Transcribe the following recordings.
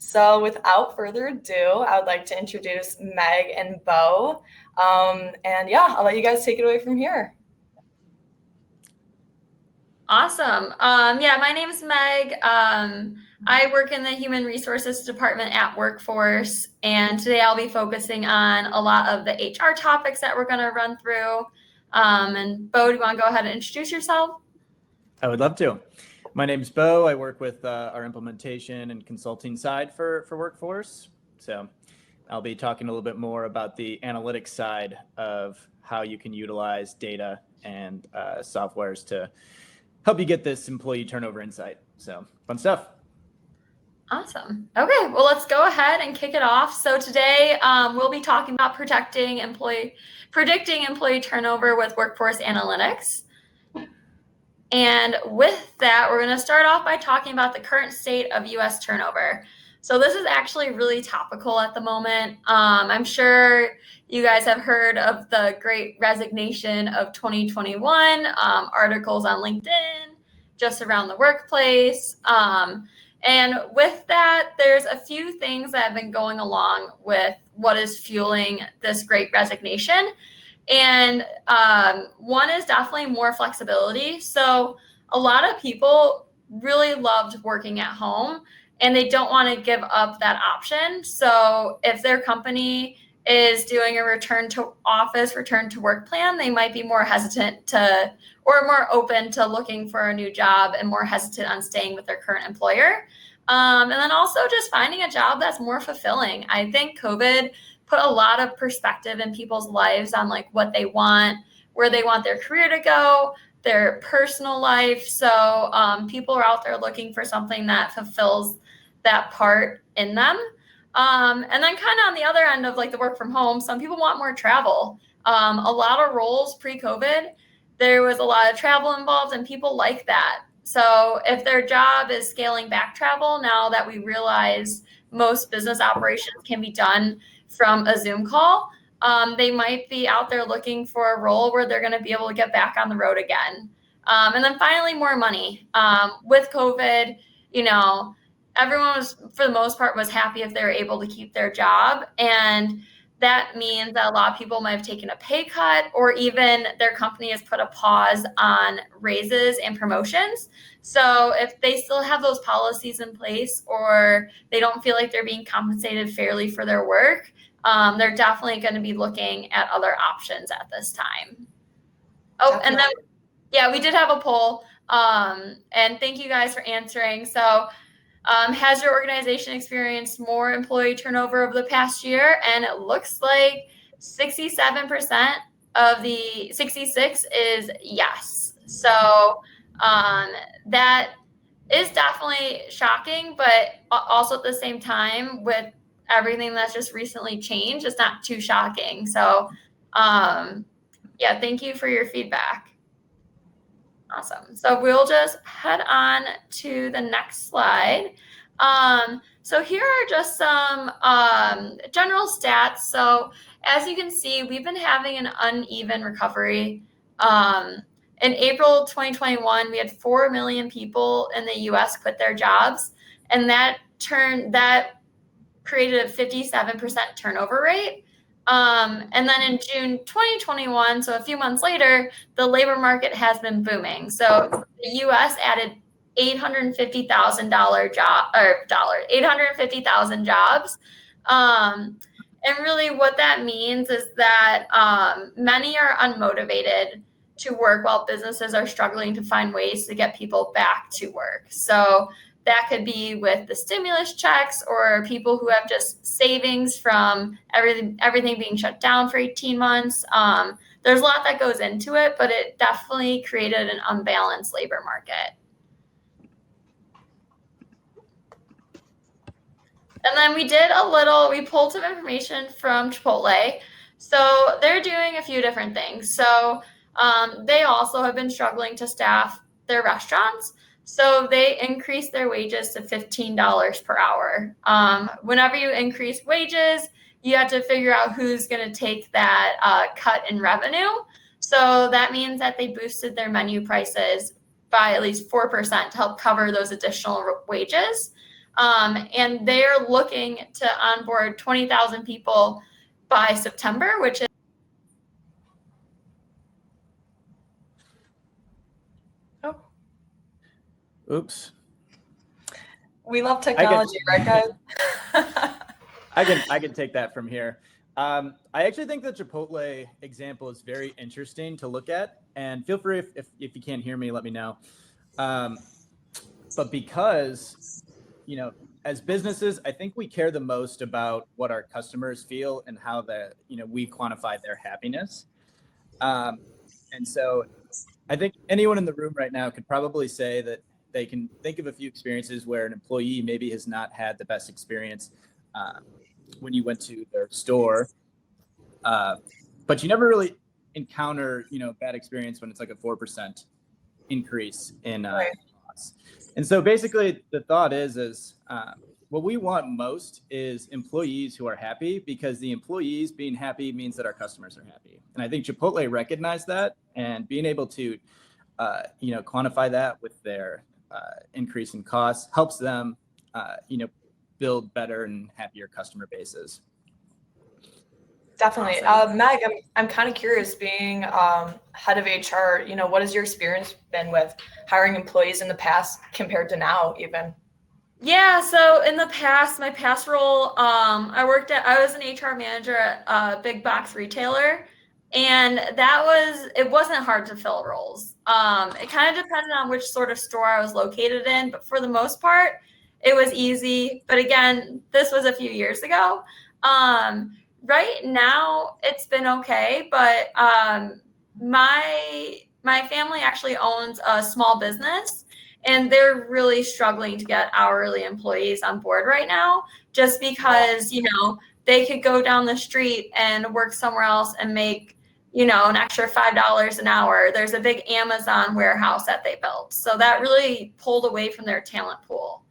So without further ado, I would like to introduce Meg and Bo. And yeah, I'll let you guys take it away from here. Awesome. My name is Meg. I work in the Human Resources Department at Workforce, and today I'll be focusing on a lot of the HR topics that we're going to run through. And Bo, do you want to go ahead and introduce yourself? I would love to. My name is Bo. I work with our implementation and consulting side for Workforce. So I'll be talking a little bit more about the analytics side of how you can utilize data and softwares to help you get this employee turnover insight. So fun stuff. Awesome. Okay, well, let's go ahead and kick it off. So today we'll be talking about predicting employee turnover with workforce analytics. And with that, we're going to start off by talking about the current state of U.S. turnover. So this is actually really topical at the moment. I'm sure you guys have heard of the Great Resignation of 2021, articles on LinkedIn, just around the workplace. And with that, there's a few things that have been going along with what is fueling this Great Resignation. And one is definitely more flexibility. So a lot of people really loved working at home and they don't want to give up that option. So if their company is doing a return to office, return to work plan, they might be more hesitant to, or more open to looking for a new job and more hesitant on staying with their current employer. And then also just finding a job that's more fulfilling. I think COVID put a lot of perspective in people's lives on like what they want, where they want their career to go, their personal life. So people are out there looking for something that fulfills that part in them. And then kind of on the other end of like the work from home, some people want more travel. A lot of roles pre-COVID, there was a lot of travel involved and people like that. So if their job is scaling back travel, now that we realize most business operations can be done from a Zoom call, they might be out there looking for a role where they're going to be able to get back on the road again. And then finally, more money. With COVID, everyone was, for the most part, was happy if they were able to keep their job. And that means that a lot of people might have taken a pay cut, or even their company has put a pause on raises and promotions. So if they still have those policies in place, or they don't feel like they're being compensated fairly for their work, they're definitely going to be looking at other options at this time. Oh, definitely. And then, yeah, we did have a poll, and thank you guys for answering. So has your organization experienced more employee turnover over the past year? And it looks like 67% of the 66 is yes. So that is definitely shocking, but also at the same time, with everything that's just recently changed, it's not too shocking. So thank you for your feedback. Awesome. So we'll just head on to the next slide. So here are just some general stats. So as you can see, we've been having an uneven recovery. In April 2021, we had 4 million people in the U.S. quit their jobs, and that created a 57% turnover rate. And then in June 2021, so a few months later, the labor market has been booming. So the U.S. added 850,000 jobs. And really what that means is that many are unmotivated to work while businesses are struggling to find ways to get people back to work. So that could be with the stimulus checks, or people who have just savings from everything being shut down for 18 months. There's a lot that goes into it, but it definitely created an unbalanced labor market. And then we pulled some information from Chipotle. So they're doing a few different things. So they also have been struggling to staff their restaurants. So they increased their wages to $15 per hour. Whenever you increase wages, you have to figure out who's going to take that cut in revenue. So that means that they boosted their menu prices by at least 4% to help cover those additional wages. And they're looking to onboard 20,000 people by September, which is Oops. We love technology, right, guys? I can take that from here. I actually think the Chipotle example is very interesting to look at, and feel free if you can't hear me, let me know. But because, as businesses, I think we care the most about what our customers feel and how we quantify their happiness. And so I think anyone in the room right now could probably say that they can think of a few experiences where an employee maybe has not had the best experience when you went to their store, but you never really encounter bad experience when it's like a 4% increase in costs. And so basically the thought is what we want most is employees who are happy, because the employees being happy means that our customers are happy. And I think Chipotle recognized that, and being able to quantify that with their increase in costs helps them build better and happier customer bases. Definitely. Meg, I'm kind of curious, being head of HR, what has your experience been with hiring employees in the past compared to now even? Yeah, so in the past, my past role, I was an HR manager at a big box retailer, and it wasn't hard to fill roles. It kind of depended on which sort of store I was located in, but for the most part, it was easy. But again, this was a few years ago. Right now, it's been okay, but my family actually owns a small business, and they're really struggling to get hourly employees on board right now, just because, they could go down the street and work somewhere else and make, an extra $5 an hour. There's a big Amazon warehouse that they built. So that really pulled away from their talent pool.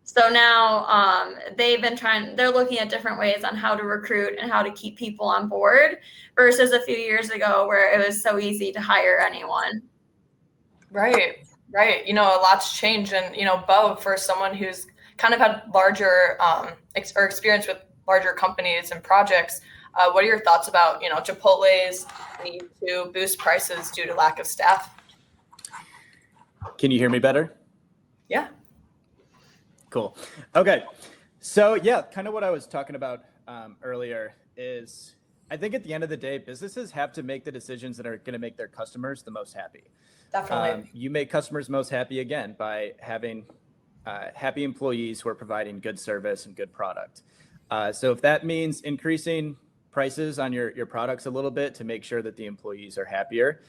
So now they're looking at different ways on how to recruit and how to keep people on board versus a few years ago where it was so easy to hire anyone. Right. A lot's changed. And, Bo, for someone who's kind of had larger or experience with larger companies and projects, what are your thoughts about, Chipotle's need to boost prices due to lack of staff? Can you hear me better? Yeah. Cool. Okay. So yeah, kind of what I was talking about earlier is, I think at the end of the day, businesses have to make the decisions that are going to make their customers the most happy. Definitely. You make customers most happy, again, by having happy employees who are providing good service and good product. So if that means increasing prices on your products a little bit to make sure that the employees are happier,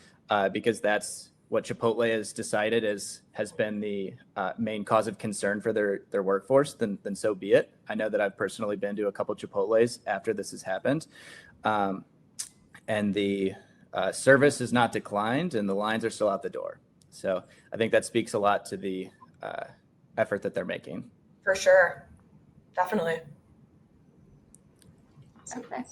because that's what Chipotle has decided has been the main cause of concern for their workforce, then so be it. I know that I've personally been to a couple Chipotles after this has happened, and the service has not declined, and the lines are still out the door. So I think that speaks a lot to the effort that they're making. For sure. Definitely. Okay.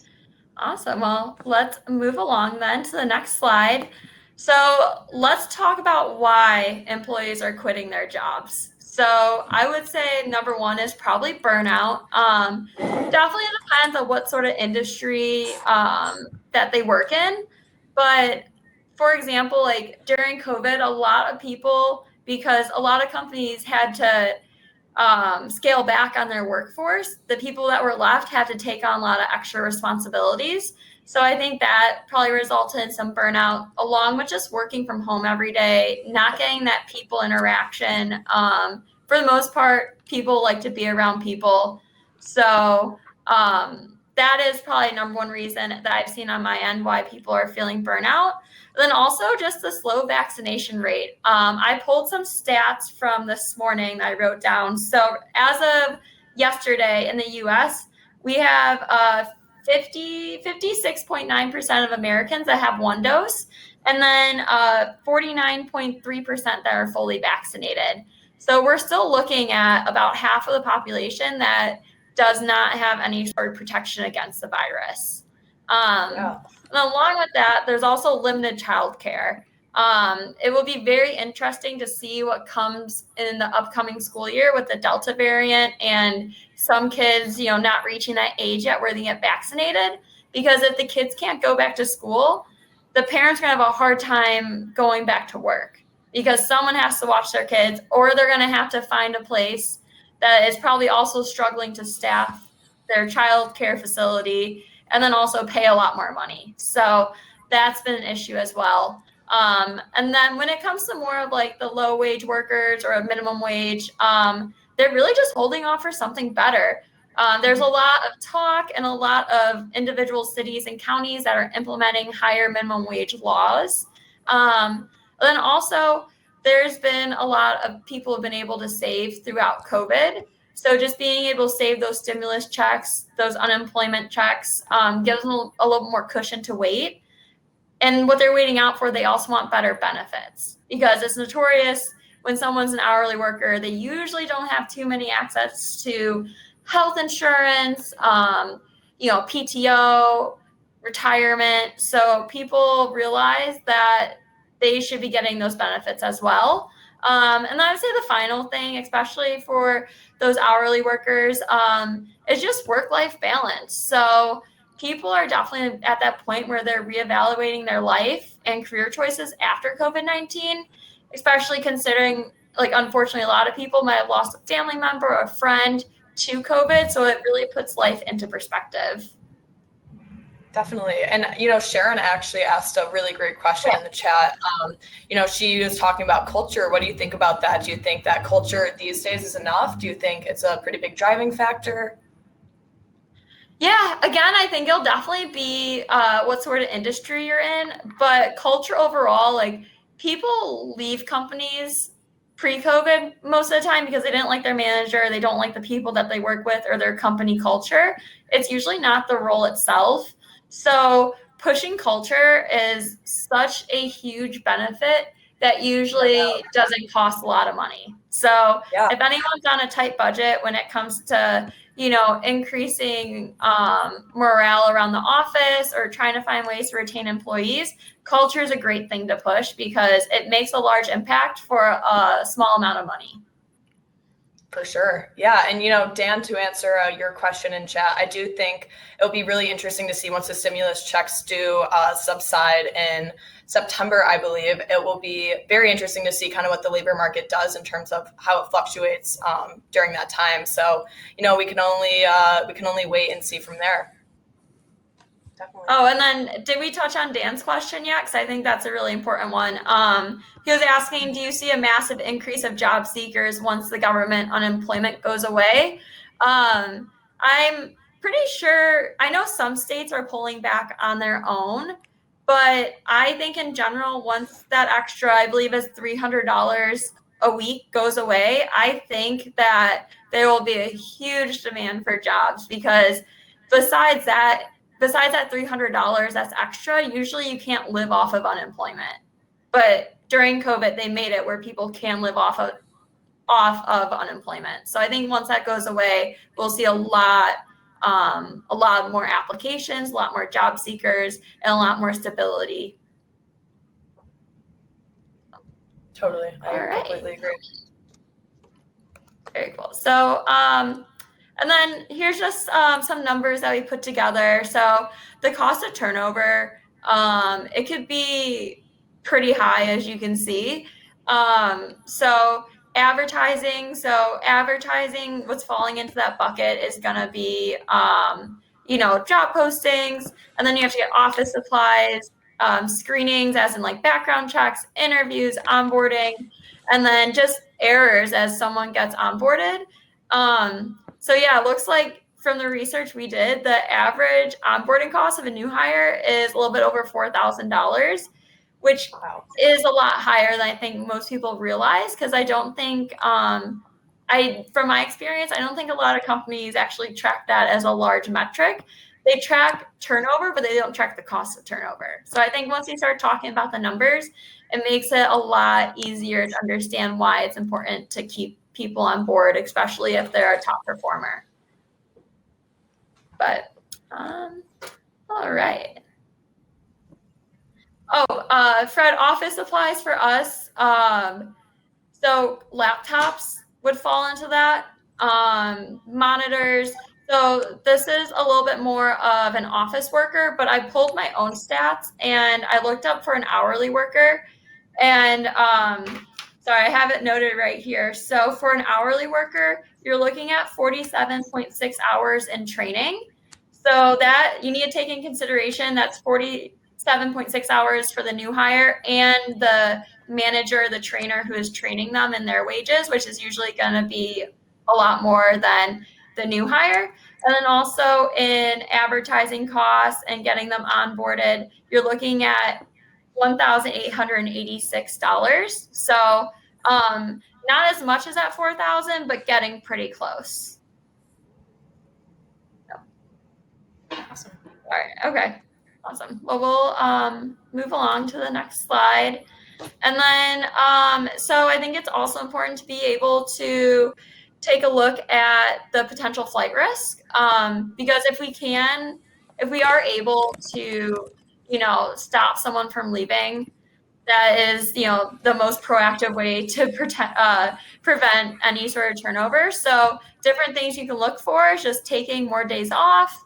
Awesome. Well, let's move along then to the next slide. So let's talk about why employees are quitting their jobs. So I would say number one is probably burnout. Definitely depends on what sort of industry that they work in. But for example, like during COVID, a lot of people, because a lot of companies had to scale back on their workforce, the people that were left had to take on a lot of extra responsibilities. So I think that probably resulted in some burnout, along with just working from home every day, not getting that people interaction. For the most part, people like to be around people. So that is probably number one reason that I've seen on my end why people are feeling burnout. Then also just the slow vaccination rate. I pulled some stats from this morning that I wrote down. So as of yesterday in the US, we have 56.9% of Americans that have one dose, and then 49.3% that are fully vaccinated. So we're still looking at about half of the population that does not have any sort of protection against the virus. And along with that, there's also limited childcare. It will be very interesting to see what comes in the upcoming school year with the Delta variant and some kids, not reaching that age yet where they get vaccinated. Because if the kids can't go back to school, the parents are going to have a hard time going back to work because someone has to watch their kids, or they're going to have to find a place that is probably also struggling to staff their child care facility and then also pay a lot more money. So that's been an issue as well. And then when it comes to more of like the low wage workers or a minimum wage, they're really just holding off for something better. There's a lot of talk and a lot of individual cities and counties that are implementing higher minimum wage laws. And then also there's been a lot of people have been able to save throughout COVID. So just being able to save those stimulus checks, those unemployment checks, gives them a little more cushion to wait. And what they're waiting out for, they also want better benefits because it's notorious when someone's an hourly worker, they usually don't have too many access to health insurance, PTO, retirement. So people realize that they should be getting those benefits as well. And I would say the final thing, especially for those hourly workers, is just work-life balance. So people are definitely at that point where they're reevaluating their life and career choices after COVID-19, especially considering, like, unfortunately, a lot of people might have lost a family member or a friend to COVID. So it really puts life into perspective. Definitely. And, Sharon actually asked a really great question in the chat. She was talking about culture. What do you think about that? Do you think that culture these days is enough? Do you think it's a pretty big driving factor? Yeah, again, I think it'll definitely be what sort of industry you're in, but culture overall, like people leave companies pre-COVID most of the time because they didn't like their manager, they don't like the people that they work with or their company culture. It's usually not the role itself. So pushing culture is such a huge benefit that usually doesn't cost a lot of money. So if anyone's on a tight budget when it comes to increasing morale around the office or trying to find ways to retain employees, culture is a great thing to push because it makes a large impact for a small amount of money. For sure. Yeah. And, Dan, to answer your question in chat, I do think it'll be really interesting to see once the stimulus checks do subside in September, I believe. It will be very interesting to see kind of what the labor market does in terms of how it fluctuates during that time. So, we can only wait and see from there. Definitely. Oh, and then did we touch on Dan's question yet? Because I think that's a really important one. He was asking, do you see a massive increase of job seekers once the government unemployment goes away? I'm pretty sure, I know some states are pulling back on their own, but I think in general, once that extra, I believe is $300 a week goes away, I think that there will be a huge demand for jobs because besides that $300 that's extra, usually you can't live off of unemployment. But during COVID, they made it where people can live off of unemployment. So I think once that goes away, we'll see a lot more applications, a lot more job seekers, and a lot more stability. Totally. I completely agree. Very cool. So, and then here's just some numbers that we put together. So the cost of turnover, it could be pretty high, as you can see. So advertising, what's falling into that bucket is going to be, job postings, and then you have to get office supplies, screenings, as in like background checks, interviews, onboarding, and then just errors as someone gets onboarded. So yeah, it looks like from the research we did, the average onboarding cost of a new hire is a little bit over $4,000, which is a lot higher than I think most people realize. Because I don't think, from my experience, I don't think a lot of companies actually track that as a large metric. They track turnover, but they don't track the cost of turnover. So I think once you start talking about the numbers, it makes it a lot easier to understand why it's important to keep people on board, especially if they're a top performer. But all right. Oh, Fred, office supplies for us. So laptops would fall into that. Monitors. So this is a little bit more of an office worker, but I pulled my own stats and I looked up for an hourly worker. And sorry, I have it noted right here. So for an hourly worker, you're looking at 47.6 hours in training. So that you need to take in consideration that's 47.6 hours for the new hire and the manager, the trainer who is training them in their wages, which is usually going to be a lot more than the new hire. And then also in advertising costs and getting them onboarded, you're looking at $1,886. So not as much as that 4,000, but getting pretty close. Awesome. All right. Okay. Awesome. Well, we'll move along to the next slide. And then, so I think it's also important to be able to take a look at the potential flight risk, because if we are able to, stop someone from leaving, that is, the most proactive way to prevent any sort of turnover. So different things you can look for is just taking more days off,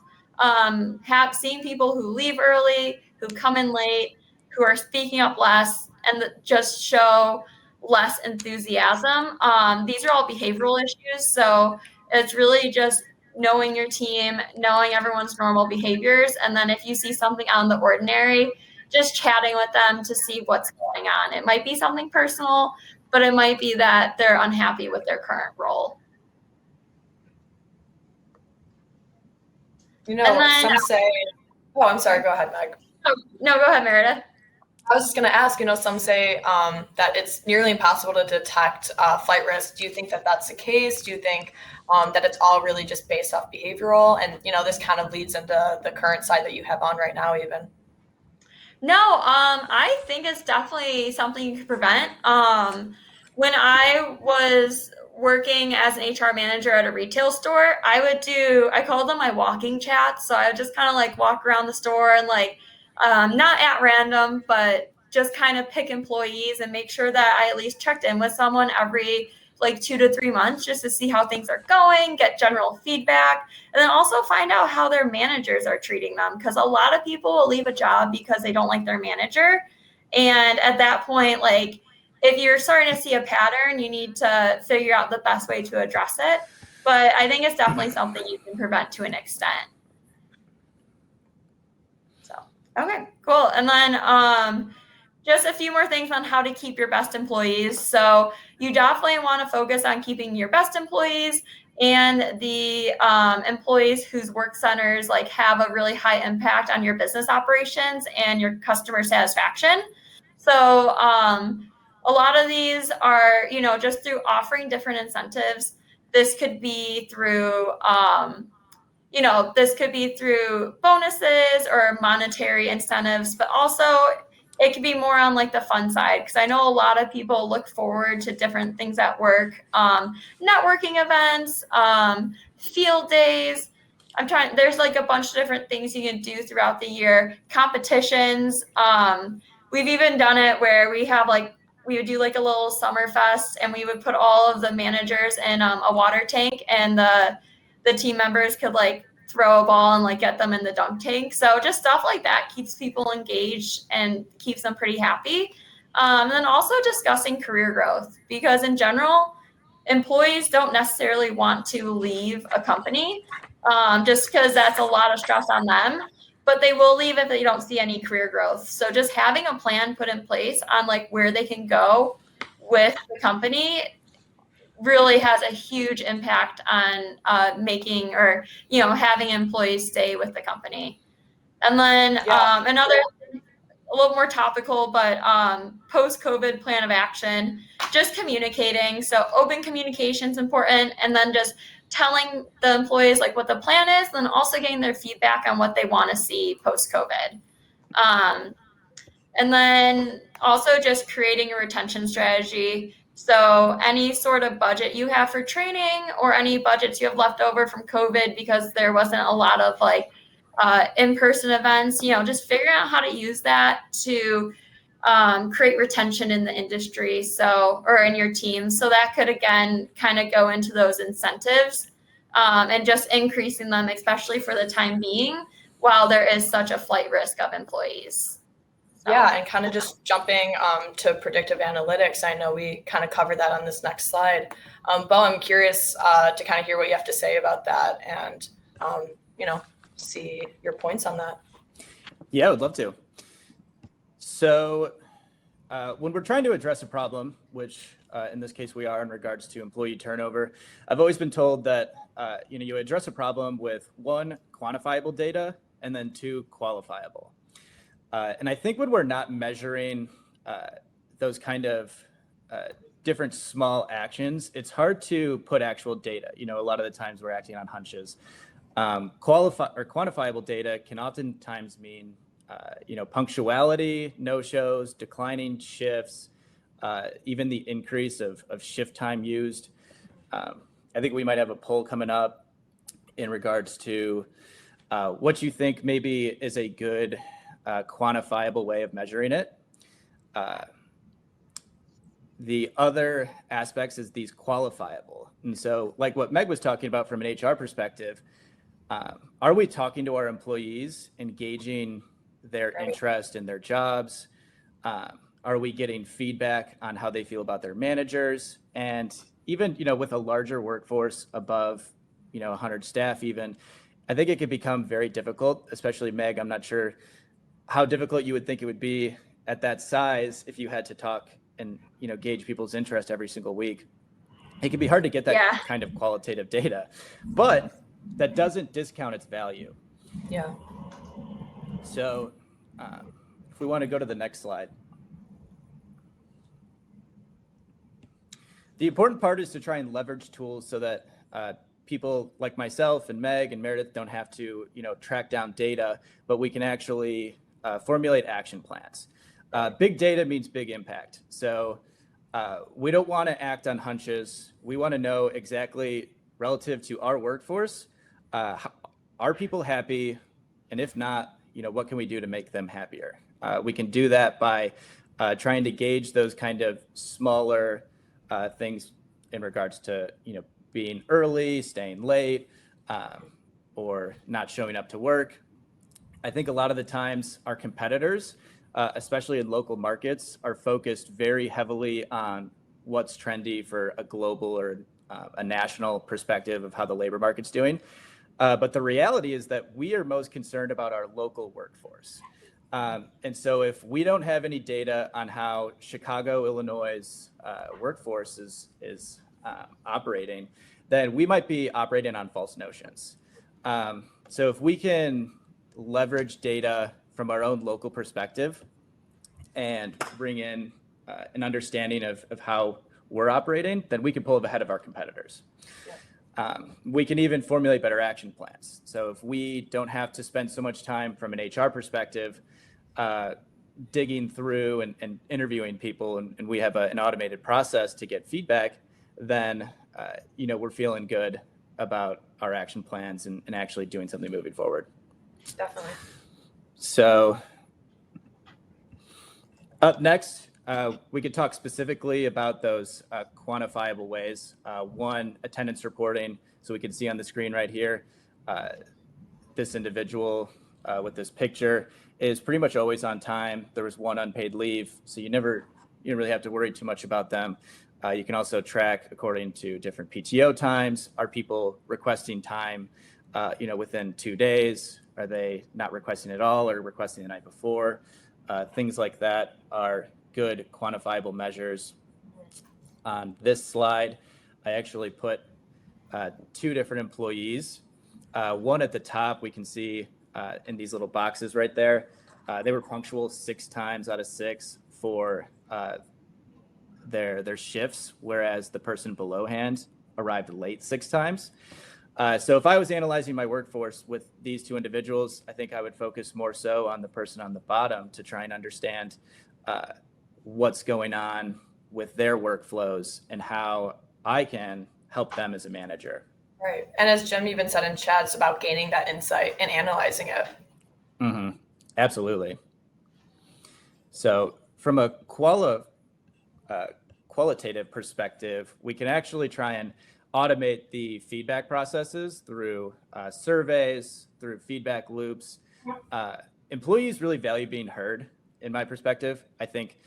seeing people who leave early, who come in late, who are speaking up less, and just show less enthusiasm. These are all behavioral issues. So it's really just knowing your team, knowing everyone's normal behaviors. And then if you see something out of the ordinary, just chatting with them to see what's going on. It might be something personal, but it might be that they're unhappy with their current role. Some say, oh, I'm sorry, go ahead, Meg. Oh, no, go ahead, Meredith. I was just going to ask, some say that it's nearly impossible to detect flight risk. Do you think that that's the case? Do you think that it's all really just based off behavioral? And, this kind of leads into the current side that you have on right now even. No, I think it's definitely something you can prevent. When I was working as an HR manager at a retail store, I called them my walking chats. So I would just kind of walk around the store and not at random, but just kind of pick employees and make sure that I at least checked in with someone every 2 to 3 months just to see how things are going, get general feedback, and then also find out how their managers are treating them. Because a lot of people will leave a job because they don't like their manager. And at that point, if you're starting to see a pattern, you need to figure out the best way to address it. But I think it's definitely something you can prevent to an extent. So, okay, cool. And then just a few more things on how to keep your best employees. So you definitely want to focus on keeping your best employees and the employees whose work centers have a really high impact on your business operations and your customer satisfaction. So a lot of these are, just through offering different incentives. This could be through bonuses or monetary incentives, but also it could be more on the fun side, because I know a lot of people look forward to different things at work, networking events, field days. There's a bunch of different things you can do throughout the year, competitions. We've even done it where we would do a little summer fest, and we would put all of the managers in a water tank, and the team members could throw a ball and get them in the dunk tank. So just stuff like that keeps people engaged and keeps them pretty happy. And then also discussing career growth, because in general, employees don't necessarily want to leave a company just because that's a lot of stress on them, but they will leave if they don't see any career growth. So just having a plan put in place on where they can go with the company really has a huge impact on making or having employees stay with the company. And then another a little more topical, but post-COVID plan of action, just communicating. So open communication is important, and then just telling the employees what the plan is, and then also getting their feedback on what they want to see post-COVID. And then also just creating a retention strategy. So any sort of budget you have for training or any budgets you have left over from COVID because there wasn't a lot of in-person events, just figuring out how to use that to create retention in the industry, or in your team. So that could, again, kind of go into those incentives and just increasing them, especially for the time being, while there is such a flight risk of employees. So. Yeah, and kind of just jumping to predictive analytics. I know we kind of covered that on this next slide. Bo, I'm curious to kind of hear what you have to say about that and, see your points on that. Yeah, I would love to. So when we're trying to address a problem, which in this case we are in regards to employee turnover, I've always been told that you address a problem with 1, quantifiable data, and then 2, qualifiable. And I think when we're not measuring those kind of different small actions, it's hard to put actual data. A lot of the times we're acting on hunches. Quantifiable data can oftentimes mean punctuality, no-shows, declining shifts, even the increase of shift time used. I think we might have a poll coming up in regards to what you think maybe is a good quantifiable way of measuring it. The other aspects is these qualifiable. And so like what Meg was talking about from an HR perspective, are we talking to our employees, engaging their interest in their jobs? Are we getting feedback on how they feel about their managers? And even, with a larger workforce above, 100 staff even, I think it could become very difficult, especially Meg. I'm not sure how difficult you would think it would be at that size if you had to talk and, gauge people's interest every single week. It can be hard to get that kind of qualitative data, but that doesn't discount its value. Yeah. So if we want to go to the next slide. The important part is to try and leverage tools so that people like myself and Meg and Meredith don't have to, track down data, but we can actually formulate action plans. Big data means big impact. So we don't want to act on hunches. We want to know exactly, relative to our workforce, are people happy? And if not, what can we do to make them happier? We can do that by trying to gauge those kind of smaller things in regards to, being early, staying late, or not showing up to work. I think a lot of the times our competitors, especially in local markets, are focused very heavily on what's trendy for a global or a national perspective of how the labor market's doing. But the reality is that we are most concerned about our local workforce. And so if we don't have any data on how Chicago, Illinois' workforce is operating, then we might be operating on false notions. So if we can leverage data from our own local perspective and bring in an understanding of how we're operating, then we can pull ahead of our competitors. We can even formulate better action plans. So if we don't have to spend so much time from an HR perspective digging through and interviewing people, and we have an automated process to get feedback, then we're feeling good about our action plans and actually doing something moving forward. Definitely. So up next, we could talk specifically about those quantifiable ways. One, attendance reporting. So we can see on the screen right here, this individual with this picture is pretty much always on time. There was 1 unpaid leave, so you don't really have to worry too much about them. You can also track according to different PTO times. Are people requesting time, within 2 days? Are they not requesting at all or requesting the night before? Things like that are good quantifiable measures. On this slide, I actually put 2 different employees. One at the top, we can see in these little boxes right there, they were punctual 6 times out of 6 for their shifts, whereas the person below hand arrived late 6 times. So if I was analyzing my workforce with these 2 individuals, I think I would focus more so on the person on the bottom to try and understand what's going on with their workflows and how I can help them as a manager. Right. And as Jim even said in chat, it's about gaining that insight and analyzing it. Mm-hmm. Absolutely. So from a qualitative perspective, we can actually try and automate the feedback processes through surveys, through feedback loops. Employees really value being heard, in my perspective. I think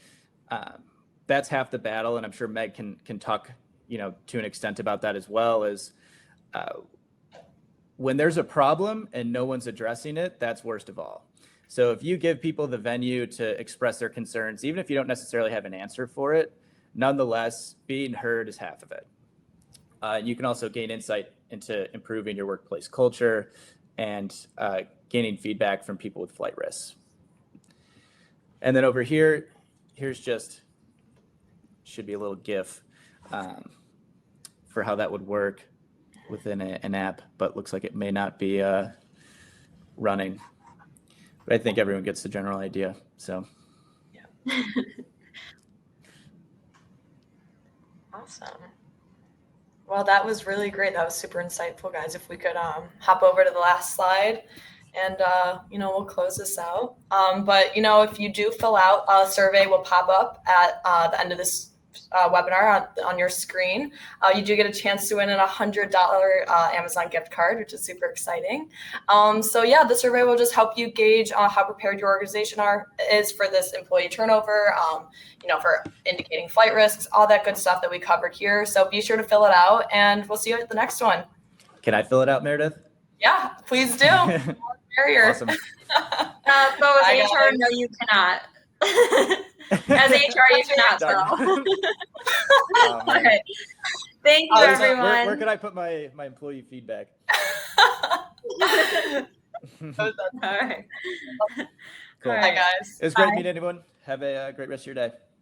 that's half the battle, and I'm sure Meg can talk, to an extent about that as well. Is when there's a problem and no one's addressing it, that's worst of all. So if you give people the venue to express their concerns, even if you don't necessarily have an answer for it, nonetheless, being heard is half of it. You can also gain insight into improving your workplace culture and gaining feedback from people with flight risks. And then over here, should be a little GIF for how that would work within an app, but looks like it may not be running. But I think everyone gets the general idea. So, yeah. Awesome. Well, that was really great. That was super insightful, guys. If we could hop over to the last slide, and we'll close this out. But if you do fill out a survey, will pop up at the end of this webinar on your screen. You do get a chance to win a $100 Amazon gift card, which is super exciting. So yeah, the survey will just help you gauge how prepared your organization is for this employee turnover, for indicating flight risks, all that good stuff that we covered here. So be sure to fill it out, and we'll see you at the next one. Can I fill it out, Meredith? Yeah, please do. Barrier. Awesome. So as HR, no, you cannot. As HR, you cannot spell. All right. Thank you, everyone. Where can I put my employee feedback? All right. Cool. Hi, guys. It was great meeting everyone. Have a great rest of your day.